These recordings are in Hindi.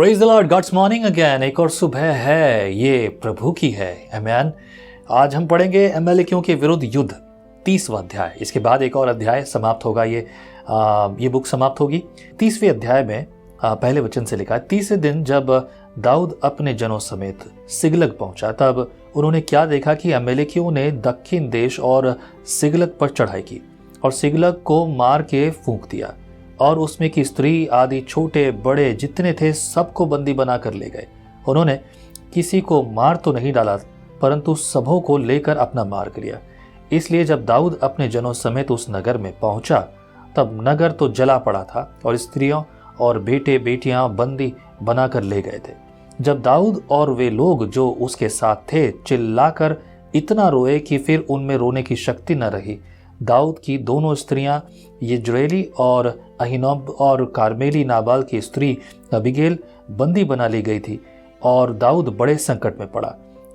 Praise the lord, God's morning again. एक और सुबह है, ये प्रभु की है। आमेन। आज हम पढ़ेंगे अमेलेकियों के विरुद्ध युद्ध 30वां अध्याय। इसके बाद एक और अध्याय समाप्त होगा। ये बुक समाप्त होगी। 30वें अध्याय में पहले वचन से लिखा है, 30वें दिन जब दाऊद अपने जनों समेत सिगलग पहुंचा, तब उन्होंने क्या देखा कि अमेलेकियों ने दक्षिण देश और सिगलग पर चढ़ाई की और सिगलग को मार के फूंक दिया और उसमें की स्त्री आदि छोटे बड़े जितने थे सबको बंदी बना कर ले गए। उन्होंने किसी को मार तो नहीं डाला, परंतु सबों को लेकर अपना मार्ग लिया। इसलिए जब दाऊद अपने जनों समेत उस नगर में पहुंचा, तब नगर तो जला पड़ा था और स्त्रियों और बेटे बेटियां बंदी बनाकर ले गए थे। जब दाऊद और वे लोग जो उसके साथ थे चिल्लाकर इतना रोए कि फिर उनमें रोने की शक्ति न रही। दाऊद की दोनों स्त्रियां यज्रेली और अहीनोब और कार्मेली नाबाल की स्त्री अबीगेल बंदी बना ली गई थी और दाऊद बड़े संकट में पड़ा,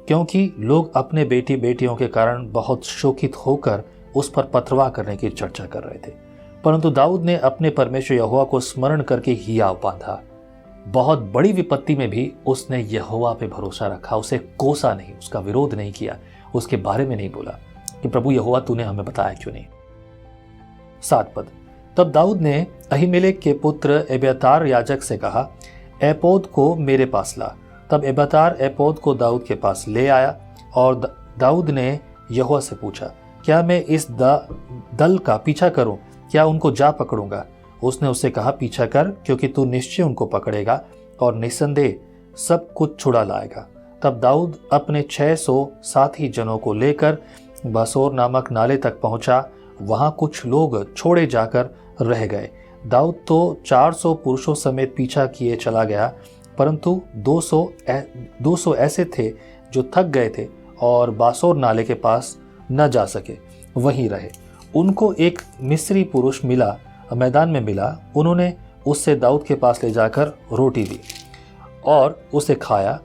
क्योंकि लोग अपने बेटी बेटियों के कारण बहुत शोकित होकर उस पर पथरवाह करने की चर्चा कर रहे थे। परंतु दाऊद ने अपने परमेश्वर यहोवा को स्मरण करके हियाव बांधा। बहुत बड़ी विपत्ति में भी उसने यहोवा पे भरोसा रखा, उसे कोसा नहीं, उसका विरोध नहीं किया, उसके बारे में नहीं बोला कि प्रभु यहोवा तूने हमें बताया क्यों नहीं। 7 पद। तब दाऊद ने अहीमेलेक के पुत्र एब्यातार याजक से कहा, एपोद को मेरे पास ला। तब एब्यातार एपोद को दाऊद के पास ले आया और दाऊद ने यहोवा से पूछा, क्या मैं इस दल का पीछा करूं? क्या उनको जा पकड़ूंगा? उसने उससे कहा, पीछा कर, क्योंकि तू निश्चय उनको पकड़ेगा और निस्संदेह सब कुछ छुड़ा लाएगा। तब दाऊद अपने 600 साथी जनों को लेकर बासोर नामक नाले तक पहुंचा। वहां कुछ लोग छोड़े जाकर रह गए। दाऊद तो 400 पुरुषों समेत पीछा किए चला गया, परंतु 200 ऐसे थे जो थक गए थे और बासोर नाले के पास न जा सके, वहीं रहे। उनको एक मिस्री पुरुष मिला, मैदान में मिला। उन्होंने उससे दाऊद के पास ले जाकर रोटी दी और उसे खाया।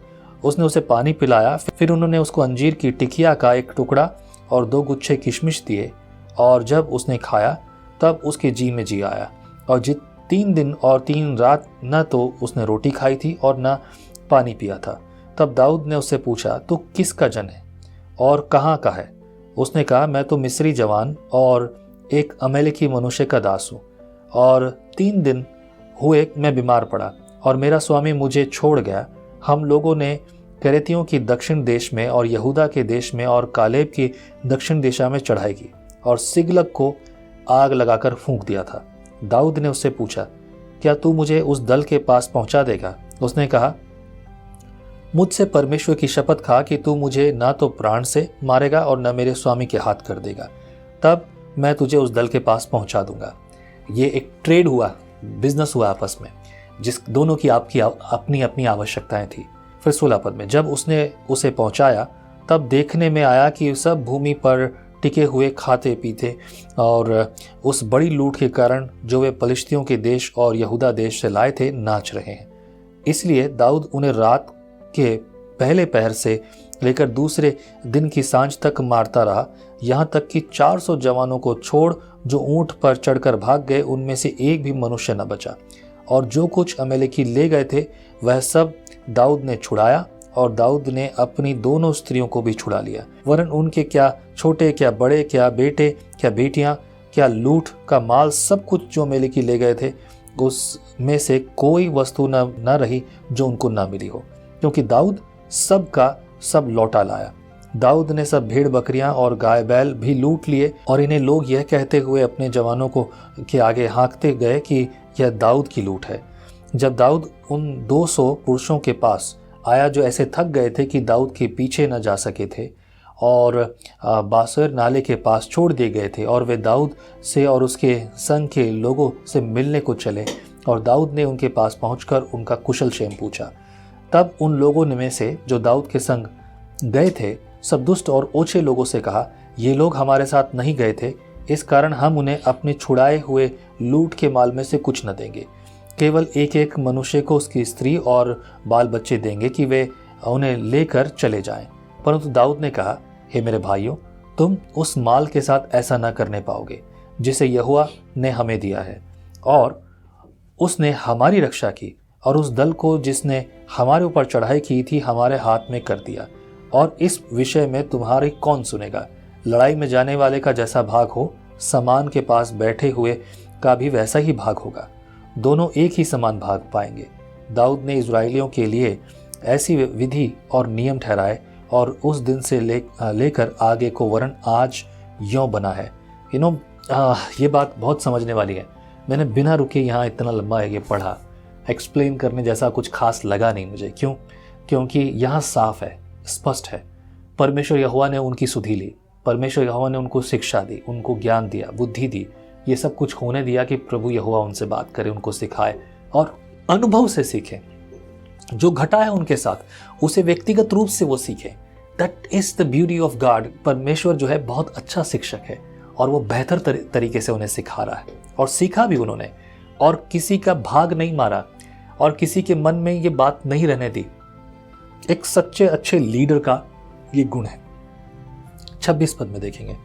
उसने उसे पानी पिलाया। फिर उन्होंने उसको अंजीर की टिकिया का एक टुकड़ा और 2 गुच्छे किशमिश दिए, और जब उसने खाया तब उसके जी में जी आया। और 3 दिन और 3 रात न तो उसने रोटी खाई थी और न पानी पिया था। तब दाऊद ने उससे पूछा, तू किसका जन है और कहाँ का है? उसने कहा, मैं तो मिस्री जवान और एक अमेलेकी मनुष्य का दास हूँ, और 3 दिन हुए मैं बीमार पड़ा और मेरा स्वामी मुझे छोड़ गया। हम लोगों ने करेतियों की दक्षिण देश में और यहूदा के देश में और कालेब की दक्षिण दिशा में चढ़ाई की और सिगलग को आग लगाकर फूंक दिया था। दाऊद ने उससे पूछा, क्या तू मुझे उस दल के पास पहुंचा देगा? उसने कहा, मुझसे परमेश्वर की शपथ खा कि तू मुझे ना तो प्राण से मारेगा और न मेरे स्वामी के हाथ कर देगा, तब मैं तुझे उस दल के पास पहुंचा दूंगा। ये एक ट्रेड हुआ, बिजनेस हुआ आपस में, जिस दोनों की आपकी अपनी अपनी आवश्यकताएं थी। फिर 16 पद में, जब उसने उसे पहुंचाया तब देखने में आया कि सब भूमि पर टिके हुए खाते पीते और उस बड़ी लूट के कारण जो वे पलिश्तियों के देश और यहूदा देश से लाए थे नाच रहे हैं। इसलिए दाऊद उन्हें रात के पहले पहर से लेकर दूसरे दिन की सांझ तक मारता रहा, यहाँ तक कि 400 जवानों को छोड़ जो ऊंट पर चढ़कर भाग गए, उनमें से एक भी मनुष्य न बचा। और जो कुछ अमेलेकी ले गए थे वह सब दाऊद ने छुड़ाया, और दाऊद ने अपनी दोनों स्त्रियों को भी छुड़ा लिया। वरन उनके क्या छोटे क्या बड़े, क्या बेटे क्या बेटियां, क्या लूट का माल, सब कुछ जो अमेलेकी ले गए थे उसमें से कोई वस्तु न रही जो उनको न मिली हो, क्योंकि दाऊद सब का सब लौटा लाया। दाऊद ने सब भेड़ बकरियां और गाय बैल भी लूट लिए, और इन्हें लोग यह कहते हुए अपने जवानों को के आगे हाँकते गए कि यह दाऊद की लूट है। जब दाऊद उन 200 पुरुषों के पास आया जो ऐसे थक गए थे कि दाऊद के पीछे न जा सके थे और बासर नाले के पास छोड़ दिए गए थे, और वे दाऊद से और उसके संग के लोगों से मिलने को चले, और दाऊद ने उनके पास पहुंचकर उनका कुशल क्षेम पूछा। तब उन लोगों में से जो दाऊद के संग गए थे सब दुष्ट और ओछे लोगों से कहा, ये लोग हमारे साथ नहीं गए थे, इस कारण हम उन्हें अपने छुड़ाए हुए लूट के माल में से कुछ न देंगे। केवल एक एक मनुष्य को उसकी स्त्री और बाल बच्चे देंगे कि वे उन्हें लेकर चले जाएं। परंतु दाऊद ने कहा, हे मेरे भाइयों, तुम उस माल के साथ ऐसा न करने पाओगे जिसे यहोवा ने हमें दिया है, और उसने हमारी रक्षा की और उस दल को जिसने हमारे ऊपर चढ़ाई की थी हमारे हाथ में कर दिया। और इस विषय में तुम्हारी कौन सुनेगा? लड़ाई में जाने वाले का जैसा भाग हो, समान के पास बैठे हुए का भी वैसा ही भाग होगा। दोनों एक ही समान भाग पाएंगे। दाऊद ने इजराइलियों के लिए ऐसी विधि और नियम ठहराए और उस दिन से लेकर आगे को वरन आज यों बना है। ये बात बहुत समझने वाली है। मैंने बिना रुके यहाँ इतना लंबा ये पढ़ा, एक्सप्लेन करने जैसा कुछ खास लगा नहीं मुझे। क्यों? क्योंकि यहाँ साफ है, स्पष्ट है। परमेश्वर यहोवा ने उनकी सुधि ली, परमेश्वर यहोवा ने उनको शिक्षा दी, उनको ज्ञान दिया, बुद्धि दी, ये सब कुछ होने दिया कि प्रभु यहोवा उनसे बात करे, उनको सिखाए और अनुभव से सीखें। जो घटा है उनके साथ उसे व्यक्तिगत रूप से वो सीखें। That is the beauty of God. परमेश्वर जो है बहुत अच्छा शिक्षक है और वो बेहतर तरीके से उन्हें सिखा रहा है और सीखा भी उन्होंने, और किसी का भाग नहीं मारा और किसी के मन में ये बात नहीं रहने दी। एक सच्चे अच्छे लीडर का ये गुण है। 26 पद में देखेंगे,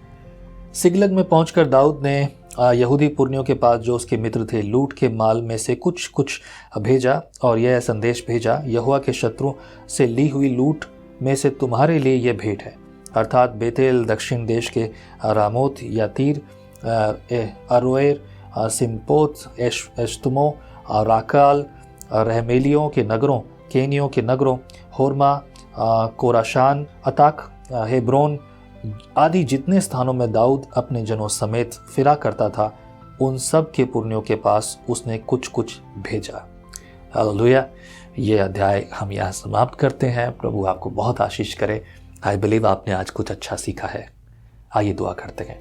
सिगलग में पहुंचकर दाऊद ने यहूदी पुरनियों के पास जो उसके मित्र थे लूट के माल में से कुछ कुछ भेजा और यह संदेश भेजा, यहोवा के शत्रु से ली हुई लूट में से तुम्हारे लिए यह भेंट है, अर्थात बेतेल, दक्षिण देश के रामोत, यातीर, अरोएर, सिम्पोत, एश्तमो, राकाल, रहमेलियों के नगरों, केनियों के नगरों, होरमा, कोराशान, अताक, हेब्रोन आदि जितने स्थानों में दाऊद अपने जनों समेत फिरा करता था, उन सब के पुरनियों के पास उसने कुछ कुछ भेजा। हालेलुया। ये अध्याय हम यहाँ समाप्त करते हैं। प्रभु आपको बहुत आशीष करे। आई बिलीव आपने आज कुछ अच्छा सीखा है। आइए दुआ करते हैं।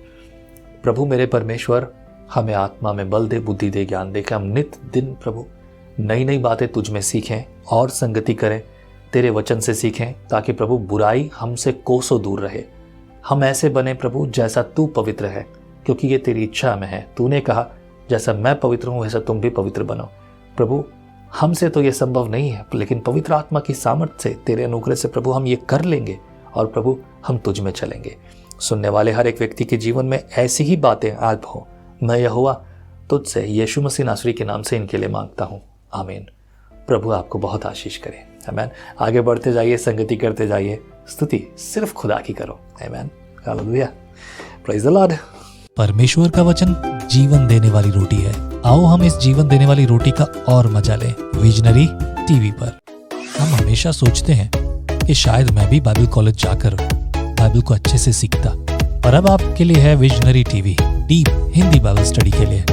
प्रभु मेरे परमेश्वर, हमें आत्मा में बल दे, बुद्धि दे, ज्ञान दे कि हम नित दिन प्रभु नई नई बातें तुझ में सीखें और संगति करें, तेरे वचन से सीखें, ताकि प्रभु बुराई हमसे कोसों दूर रहे। हम ऐसे बने प्रभु जैसा तू पवित्र है, क्योंकि ये तेरी इच्छा में है। तूने कहा जैसा मैं पवित्र हूँ वैसा तुम भी पवित्र बनो। प्रभु हमसे तो ये संभव नहीं है, लेकिन पवित्र आत्मा की सामर्थ्य से, तेरे अनुग्रह से प्रभु हम ये कर लेंगे और प्रभु हम तुझ में चलेंगे। सुनने वाले हर एक व्यक्ति के जीवन में ऐसी ही बातें आज हो। मैं यहोवा तुझसे यीशु मसीह नासरी के नाम से इनके लिए मांगता हूँ, आमीन। प्रभु आपको बहुत आशीष करे। आमीन। आगे बढ़ते जाइए, संगति करते जाइए, स्तुति सिर्फ खुदा की करो। आमीन। हालेलुया। Praise the Lord. परमेश्वर का वचन जीवन देने वाली रोटी है। आओ हम इस जीवन देने वाली रोटी का और मजा लें विजनरी टीवी पर। हम हमेशा सोचते हैं कि शायद मैं भी बाइबल कॉलेज जाकर बाइबल को अच्छे से सीखता, पर अब आपके लिए है visionary TV, deep Hindi Bible study के लिए।